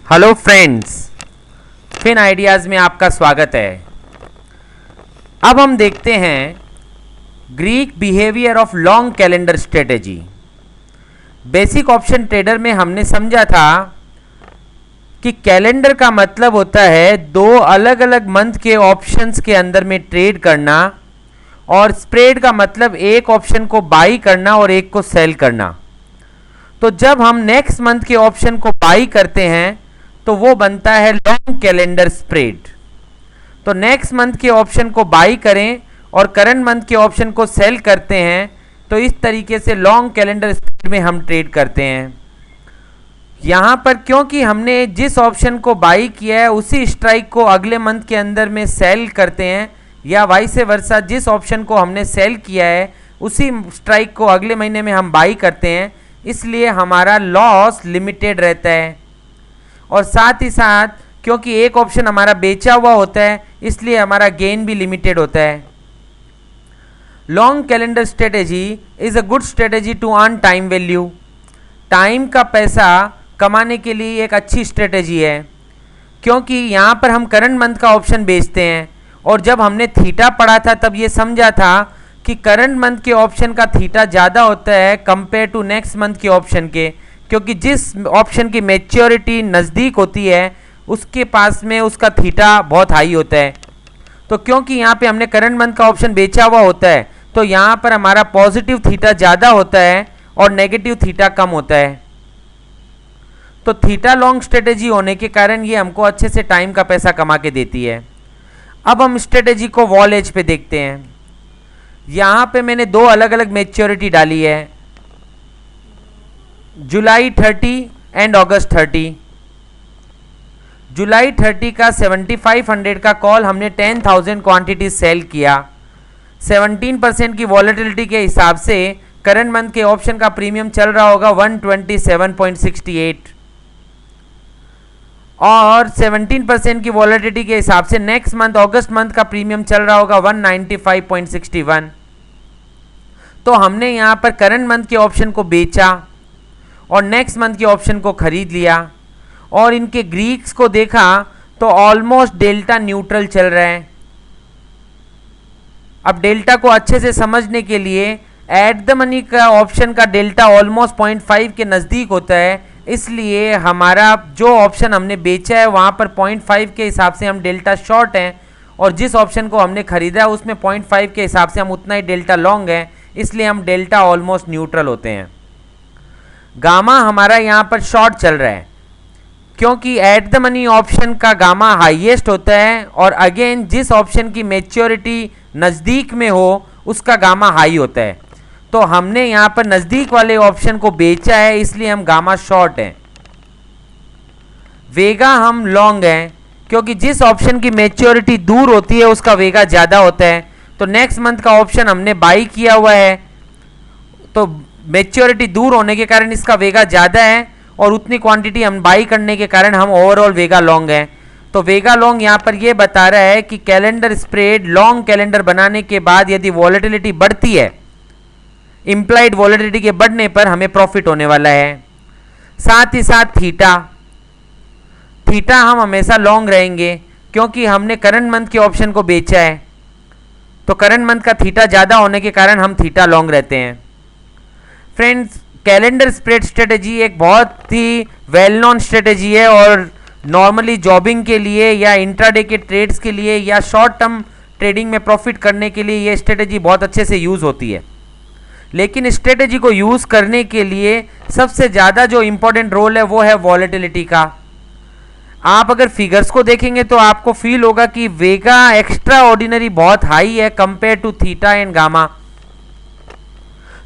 Hello friends, fin ideas में आपका स्वागत है। अब हम देखते हैं Greek behaviour of long calendar strategy. Basic option trader में हमने समझा था कि कैलेंडर का मतलब होता है दो अलग अलग मंथ के ऑप्शंस के अंदर में ट्रेड करना, और स्प्रेड का मतलब एक ऑप्शन को बाई करना और एक को सेल करना। तो जब हम नेक्स्ट मंथ के ऑप्शन को बाई करते हैं तो वो बनता है लॉन्ग कैलेंडर स्प्रेड। तो नेक्स्ट मंथ के ऑप्शन को बाई करें और करंट मंथ के ऑप्शन को सेल करते हैं, तो इस तरीके से लॉन्ग कैलेंडर स्प्रेड में हम ट्रेड करते हैं। यहाँ पर क्योंकि हमने जिस ऑप्शन को बाई किया है उसी स्ट्राइक को अगले मंथ के अंदर में सेल करते हैं, या वाइस वर्सा जिस ऑप्शन को हमने सेल किया है उसी स्ट्राइक को अगले महीने में हम बाई करते हैं, इसलिए हमारा लॉस लिमिटेड रहता है। और साथ ही साथ क्योंकि एक ऑप्शन हमारा बेचा हुआ होता है इसलिए हमारा गेन भी लिमिटेड होता है। Long calendar strategy is a good strategy to earn time value. Time का पैसा कमाने के लिए एक अच्छी स्ट्रेटेजी है, क्योंकि यहाँ पर हम करंट मंथ का ऑप्शन बेचते हैं, और जब हमने थीटा पढ़ा था तब ये समझा था कि करंट मंथ के ऑप्शन का थीटा ज़्यादा होता है कंपेयर टू नेक्स्ट मंथ के ऑप्शन के, क्योंकि जिस ऑप्शन की मैच्योरिटी नज़दीक होती है उसके पास में उसका थीटा बहुत हाई होता है। तो क्योंकि यहाँ पे हमने करंट मंथ का ऑप्शन बेचा हुआ होता है तो यहाँ पर हमारा पॉजिटिव थीटा ज़्यादा होता है और नेगेटिव थीटा कम होता है। तो थीटा लॉन्ग स्ट्रेटेजी होने के कारण ये हमको अच्छे से टाइम का पैसा कमा के देती है। अब हम स्ट्रेटेजी को वॉल एज पे देखते हैं। यहाँ पे मैंने दो अलग अलग मैच्योरिटी डाली है, जुलाई 30 एंड अगस्त 30। जुलाई 30 का 7500 का कॉल हमने 10,000 क्वांटिटी सेल किया। 17% की वॉलेटिलिटी के हिसाब से करंट मंथ के ऑप्शन का प्रीमियम चल रहा होगा 127.68, और 17% की वॉलेटिलिटी के हिसाब से नेक्स्ट मंथ अगस्त मंथ का प्रीमियम चल रहा होगा 195.61। तो हमने यहाँ पर करंट मंथ के ऑप्शन को बेचा और नेक्स्ट मंथ के ऑप्शन को खरीद लिया, और इनके ग्रीक्स को देखा तो ऑलमोस्ट डेल्टा न्यूट्रल चल रहा है। अब डेल्टा को अच्छे से समझने के लिए एट द मनी का ऑप्शन का डेल्टा ऑलमोस्ट 0.5 के नज़दीक होता है, इसलिए हमारा जो ऑप्शन हमने बेचा है वहाँ पर 0.5 के हिसाब से हम डेल्टा शॉर्ट हैं, और जिस ऑप्शन को हमने खरीदा है उसमें 0.5 के हिसाब से हम उतना ही डेल्टा लॉन्ग है, इसलिए हम डेल्टा ऑलमोस्ट न्यूट्रल होते हैं। गामा हमारा यहाँ पर शॉर्ट चल रहा है, क्योंकि एट द मनी ऑप्शन का गामा हाईएस्ट होता है, और अगेन जिस ऑप्शन की मैच्योरिटी नज़दीक में हो उसका गामा हाई होता है। तो हमने यहाँ पर नज़दीक वाले ऑप्शन को बेचा है, इसलिए हम गामा शॉर्ट हैं। वेगा हम लॉन्ग हैं, क्योंकि जिस ऑप्शन की मैच्योरिटी दूर होती है उसका वेगा ज़्यादा होता है। तो नेक्स्ट मंथ का ऑप्शन हमने बाई किया हुआ है, तो मैच्योरिटी दूर होने के कारण इसका वेगा ज़्यादा है, और उतनी क्वांटिटी हम बाई करने के कारण हम ओवरऑल वेगा लॉन्ग हैं। तो वेगा लॉन्ग यहाँ पर ये बता रहा है कि कैलेंडर स्प्रेड लॉन्ग कैलेंडर बनाने के बाद यदि वॉलेटिलिटी बढ़ती है, इम्प्लाइड वॉलेटिलिटी के बढ़ने पर हमें प्रॉफिट होने वाला है। साथ ही साथ थीटा हम हमेशा लॉन्ग रहेंगे, क्योंकि हमने करंट मंथ के ऑप्शन को बेचा है, तो करंट मंथ का थीटा ज़्यादा होने के कारण हम थीटा लॉन्ग रहते हैं। फ्रेंड्स, कैलेंडर स्प्रेड स्ट्रेटेजी एक बहुत ही वेल नोन स्ट्रेटेजी है, और नॉर्मली जॉबिंग के लिए या इंट्राडे के ट्रेड्स के लिए या शॉर्ट टर्म ट्रेडिंग में प्रॉफिट करने के लिए ये स्ट्रेटेजी बहुत अच्छे से यूज़ होती है। लेकिन स्ट्रेटेजी को यूज़ करने के लिए सबसे ज़्यादा जो इम्पोर्टेंट रोल है वो है वॉलेटिलिटी का। आप अगर फिगर्स को देखेंगे तो आपको फील होगा कि वेगा एक्स्ट्रा ऑर्डिनरी बहुत हाई है compare to theta and gamma.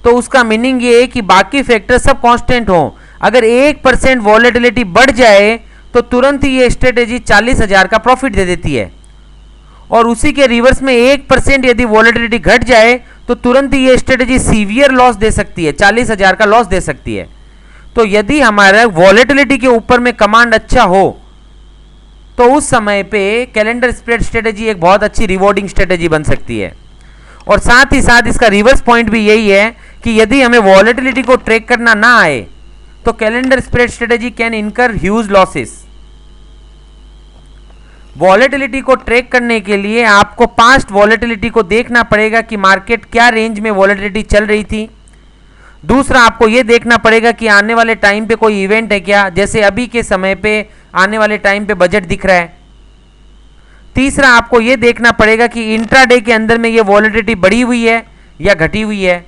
तो उसका मीनिंग ये है कि बाकी फैक्टर सब कांस्टेंट हों। अगर 1% वॉलेटिलिटी बढ़ जाए तो तुरंत ही ये स्ट्रेटेजी 40,000 का प्रॉफिट दे देती है, और उसी के रिवर्स में 1% यदि वॉलेटिलिटी घट जाए तो तुरंत ही ये स्ट्रेटेजी सीवियर लॉस दे सकती है, 40,000 का लॉस दे सकती है। तो यदि हमारा वॉलेटिलिटी के ऊपर में कमांड अच्छा हो तो उस समय पे कैलेंडर स्प्रेड स्ट्रेटेजी एक बहुत अच्छी रिवॉर्डिंग स्ट्रेटेजी बन सकती है। और साथ ही साथ इसका रिवर्स पॉइंट भी यही है कि यदि हमें वॉलेटिलिटी को ट्रैक करना ना आए तो कैलेंडर स्प्रेड स्ट्रेटेजी कैन इनकर ह्यूज लॉसेस। वॉलेटिलिटी को ट्रैक करने के लिए आपको पास्ट वॉलेटिलिटी को देखना पड़ेगा कि मार्केट क्या रेंज में वॉलेटिलिटी चल रही थी। दूसरा, आपको यह देखना पड़ेगा कि आने वाले टाइम पे कोई इवेंट है क्या, जैसे अभी के समय पे आने वाले टाइम पे बजट दिख रहा है। तीसरा, आपको यह देखना पड़ेगा कि इंट्राडे के अंदर में ये वॉलेटिलिटी बढ़ी हुई है या घटी हुई है।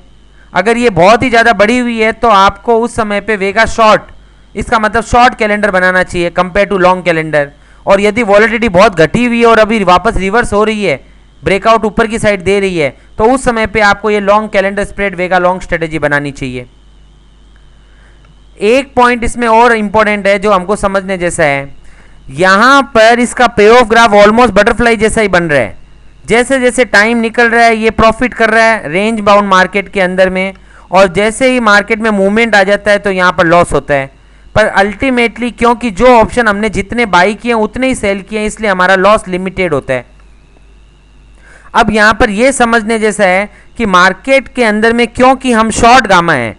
अगर ये बहुत ही ज़्यादा बढ़ी हुई है तो आपको उस समय पे वेगा शॉर्ट, इसका मतलब शॉर्ट कैलेंडर बनाना चाहिए कंपेयर टू लॉन्ग कैलेंडर। और यदि वॉलेटिलिटी बहुत घटी हुई है और अभी वापस रिवर्स हो रही है, ब्रेकआउट ऊपर की साइड दे रही है, तो उस समय पे आपको ये लॉन्ग कैलेंडर स्प्रेड वेगा लॉन्ग स्ट्रेटेजी बनानी चाहिए। एक पॉइंट इसमें और इंपॉर्टेंट है जो हमको समझने जैसा है, यहां पर इसका पे ऑफ ग्राफ ऑलमोस्ट बटरफ्लाई जैसा ही बन रहा है। जैसे जैसे टाइम निकल रहा है ये प्रॉफिट कर रहा है रेंज बाउंड मार्केट के अंदर में, और जैसे ही मार्केट में मूवमेंट आ जाता है तो यहां पर लॉस होता है। पर अल्टीमेटली क्योंकि जो ऑप्शन हमने जितने बाई किए उतने ही सेल किए, इसलिए हमारा लॉस लिमिटेड होता है। अब यहां पर यह समझने जैसा है कि मार्केट के अंदर में क्योंकि हम शॉर्ट गामा है,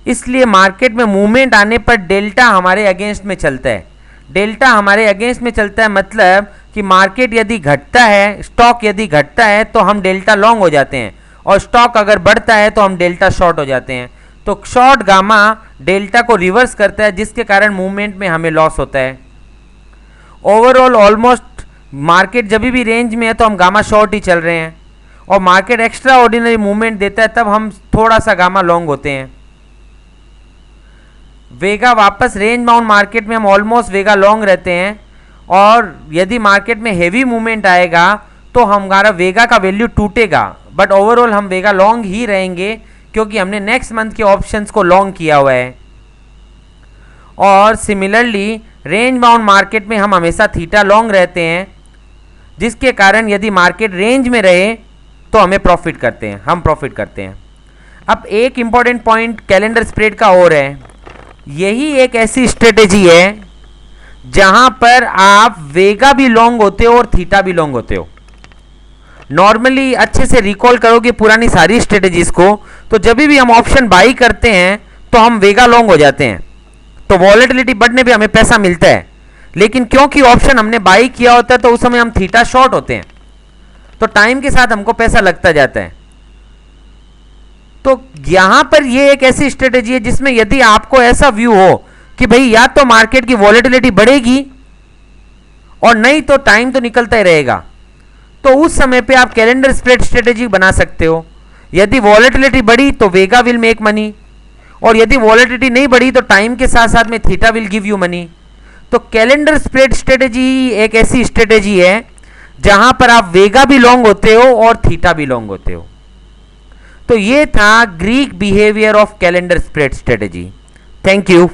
इसलिए मार्केट में मूवमेंट आने पर डेल्टा हमारे अगेंस्ट में चलता है। डेल्टा हमारे अगेंस्ट में चलता है मतलब कि मार्केट यदि घटता है, स्टॉक यदि घटता है तो हम डेल्टा लॉन्ग हो जाते हैं, और स्टॉक अगर बढ़ता है तो हम डेल्टा शॉर्ट हो जाते हैं। तो शॉर्ट गामा डेल्टा को रिवर्स करता है, जिसके कारण मूवमेंट में हमें लॉस होता है। ओवरऑल ऑलमोस्ट मार्केट जब भी रेंज में है तो हम गामा शॉर्ट ही चल रहे हैं, और मार्केट एक्स्ट्रा ऑर्डिनरी मूवमेंट देता है तब हम थोड़ा सा गामा लॉन्ग होते हैं। वेगा वापस रेंज बाउंड मार्केट में हम ऑलमोस्ट वेगा लॉन्ग रहते हैं, और यदि मार्केट में हेवी मूवमेंट आएगा तो हमारा वेगा का वैल्यू टूटेगा, बट ओवरऑल हम वेगा लॉन्ग ही रहेंगे क्योंकि हमने नेक्स्ट मंथ के ऑप्शंस को लॉन्ग किया हुआ है। और सिमिलरली रेंज बाउंड मार्केट में हम हमेशा थीटा लॉन्ग रहते हैं, जिसके कारण यदि मार्केट रेंज में रहे तो हमें प्रॉफिट करते हैं, हम प्रॉफिट करते हैं। अब एक इंपॉर्टेंट पॉइंट कैलेंडर स्प्रेड का और है, यही एक ऐसी स्ट्रेटेजी है जहां पर आप वेगा भी लॉन्ग होते हो और थीटा भी लॉन्ग होते हो। नॉर्मली अच्छे से रिकॉल करोगे पुरानी सारी स्ट्रेटेजीज को, तो जब भी हम ऑप्शन बाई करते हैं तो हम वेगा लॉन्ग हो जाते हैं, तो वॉलेटिलिटी बढ़ने पे हमें पैसा मिलता है। लेकिन क्योंकि ऑप्शन हमने बाई किया होता है तो उस समय हम थीटा शॉर्ट होते हैं, तो टाइम के साथ हमको पैसा लगता जाता है। तो यहां पर ये एक ऐसी स्ट्रेटेजी है जिसमें यदि आपको ऐसा व्यू हो कि भाई या तो मार्केट की वॉलेटिलिटी बढ़ेगी और नहीं तो टाइम तो निकलता ही रहेगा, तो उस समय पे आप कैलेंडर स्प्रेड स्ट्रेटेजी बना सकते हो। यदि वॉलेटिलिटी बढ़ी तो वेगा विल मेक मनी, और यदि वॉलेटिलिटी नहीं बढ़ी तो टाइम के साथ साथ में theta will give you money. तो कैलेंडर स्प्रेड स्ट्रेटेजी एक ऐसी स्ट्रेटेजी है जहां पर आप वेगा भी लॉन्ग होते हो और थीटा भी लॉन्ग होते हो। तो ये था Greek behaviour of calendar spread strategy. Thank you.